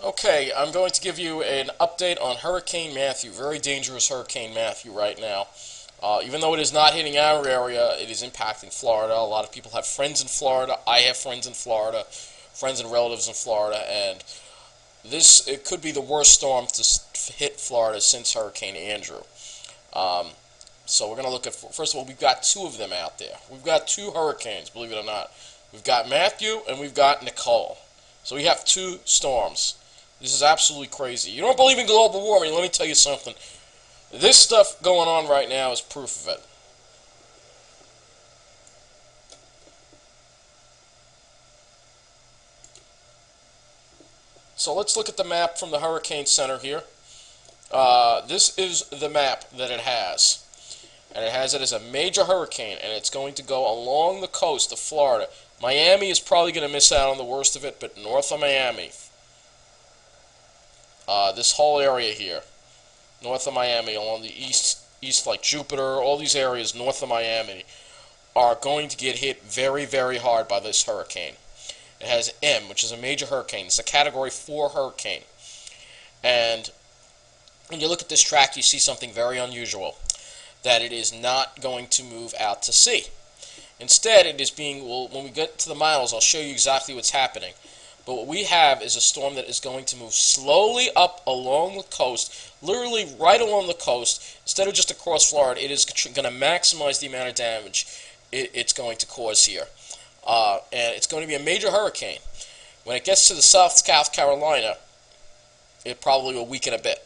Okay, I'm going to give you an update on Hurricane Matthew. Very dangerous Hurricane Matthew right now. Even though it is not hitting our area, it is impacting Florida. A lot of people have friends in Florida. I have friends in Florida, friends and relatives in Florida, and it could be the worst storm to hit Florida since Hurricane Andrew. Um, so we're going to look at, first of all, we've got two of them out there. We've got two hurricanes, believe it or not. We've got Matthew and we've got Nicole. So we have two storms. This is absolutely crazy. You don't believe in global warming, let me tell you something. This stuff going on right now is proof of it. So let's look at the map from the Hurricane Center here. This is the map that it has. And it has it as a major hurricane, and it's going to go along the coast of Florida. Miami is probably going to miss out on the worst of it, but north of Miami, this whole area here, north of Miami, along the east like Jupiter, all these areas north of Miami, are going to get hit very, very hard by this hurricane. It has M, which is a major hurricane. It's a Category 4 hurricane. And when you look at this track, you see something very unusual, that it is not going to move out to sea. Instead, it is being, well, when we get to the models, I'll show you exactly what's happening. But what we have is a storm that is going to move slowly up along the coast, literally right along the coast. Instead of just across Florida, it is going to maximize the amount of damage it's going to cause here. And it's going to be a major hurricane. When it gets to the South Carolina, it probably will weaken a bit.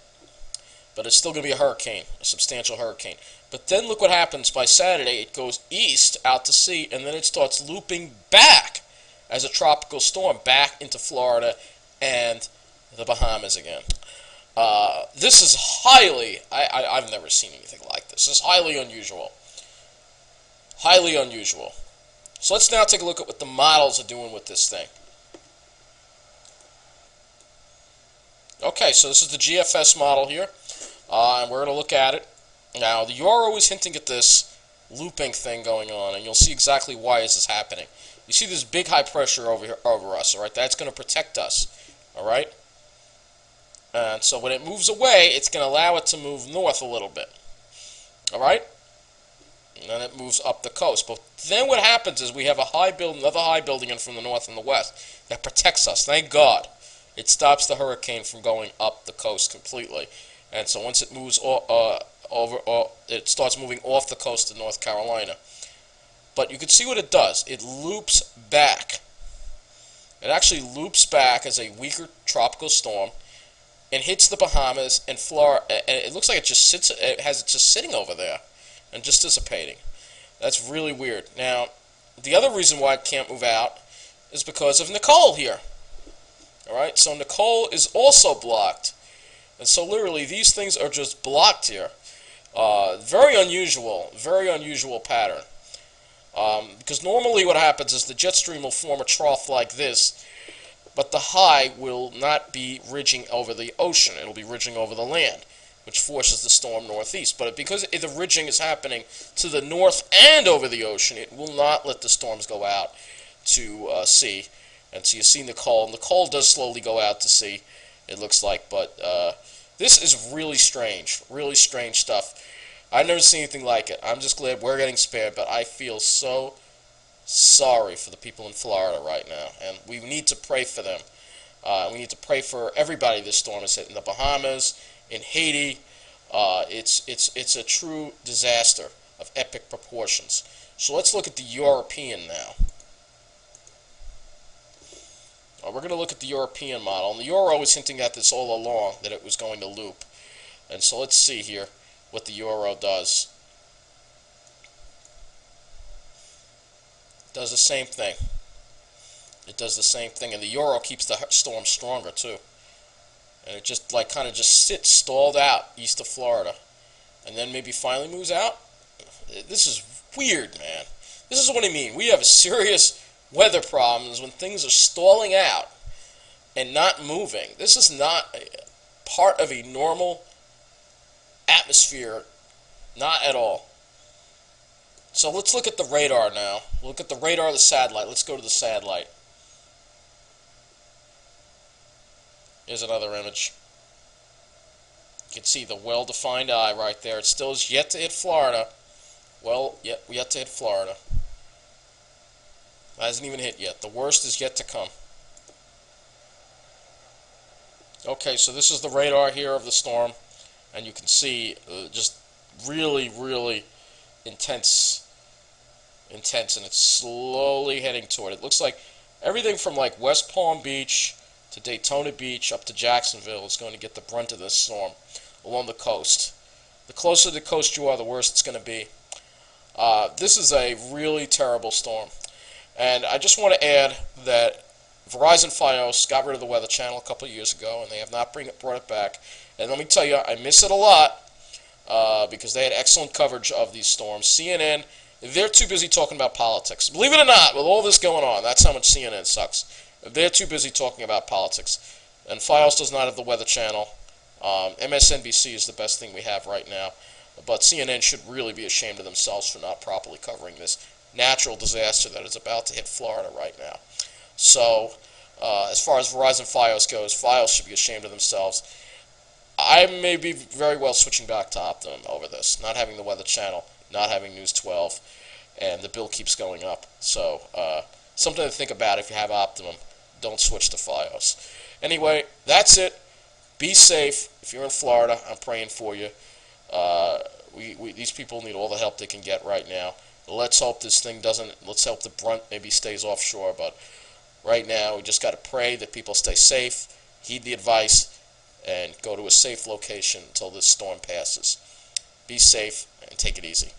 But it's still going to be a hurricane, a substantial hurricane. But then look what happens. By Saturday, it goes east out to sea, and then it starts looping back as a tropical storm back into Florida and the Bahamas again. This is highly, I've never seen anything like this. This is highly unusual. Highly unusual. So let's now take a look at what the models are doing with this thing. Okay, so this is the GFS model here, and we're going to look at it. Now, the Euro is hinting at this looping thing going on, and you'll see exactly why this is happening. You see this big high pressure over us, all right? That's going to protect us, all right? And so when it moves away, it's going to allow it to move north a little bit, all right? And then it moves up the coast. But then what happens is we have another high building in from the north and the west that protects us. Thank God. It stops the hurricane from going up the coast completely. And so once it moves it starts moving off the coast of North Carolina. But you can see what it does. It loops back. It actually loops back as a weaker tropical storm and hits the Bahamas and Florida. And it looks like it just sits. It has it just sitting over there and just dissipating. That's really weird. Now, the other reason why it can't move out is because of Nicole here. All right. So Nicole is also blocked, and so literally these things are just blocked here. Very unusual pattern. Because normally what happens is the jet stream will form a trough like this, but the high will not be ridging over the ocean. It'll be ridging over the land, which forces the storm northeast. But because the ridging is happening to the north and over the ocean, it will not let the storms go out to sea. And so you see Nicole. Nicole does slowly go out to sea, it looks like, but this is really strange stuff. I've never seen anything like it. I'm just glad we're getting spared, but I feel so sorry for the people in Florida right now, and we need to pray for them. We need to pray for everybody this storm is hitting. The Bahamas, in Haiti. It's a true disaster of epic proportions. So let's look at the European now. We're going to look at the European model, and the Euro is hinting at this all along, that it was going to loop. And so let's see here what the Euro does. It does the same thing. It does the same thing, and the Euro keeps the storm stronger too. And it just kind of just sits stalled out east of Florida, and then maybe finally moves out. This is weird, man. This is what I mean. We have serious weather problems when things are stalling out and not moving. This is not part of a normal atmosphere, not at all. So let's look at the radar now. Look at the radar of the satellite. Let's go to the satellite. Here's another image. You can see the well-defined eye right there. It still is yet to hit Florida. Well, yet to hit Florida. It hasn't even hit yet. The worst is yet to come. Okay, so this is the radar here of the storm, and you can see just really, really intense, and it's slowly heading toward it. It looks like everything from like West Palm Beach to Daytona Beach up to Jacksonville is going to get the brunt of this storm along the coast. The closer to the coast you are, the worse it's going to be. This is a really terrible storm. And I just want to add that Verizon Fios got rid of the Weather Channel a couple of years ago, and they have not brought it back. And let me tell you, I miss it a lot because they had excellent coverage of these storms. CNN, they're too busy talking about politics. Believe it or not, with all this going on, that's how much CNN sucks. They're too busy talking about politics. And Fios does not have the Weather Channel. MSNBC is the best thing we have right now. But CNN should really be ashamed of themselves for not properly covering this natural disaster that is about to hit Florida right now. So, as far as Verizon Fios goes, Fios should be ashamed of themselves. I may be very well switching back to Optimum over this, not having the Weather Channel, not having News 12, and the bill keeps going up. So, something to think about if you have Optimum. Don't switch to Fios. Anyway, that's it. Be safe. If you're in Florida, I'm praying for you. These people need all the help they can get right now. Let's hope this thing doesn't, let's hope the brunt maybe stays offshore, but right now we just got to pray that people stay safe, heed the advice, and go to a safe location until this storm passes. Be safe and take it easy.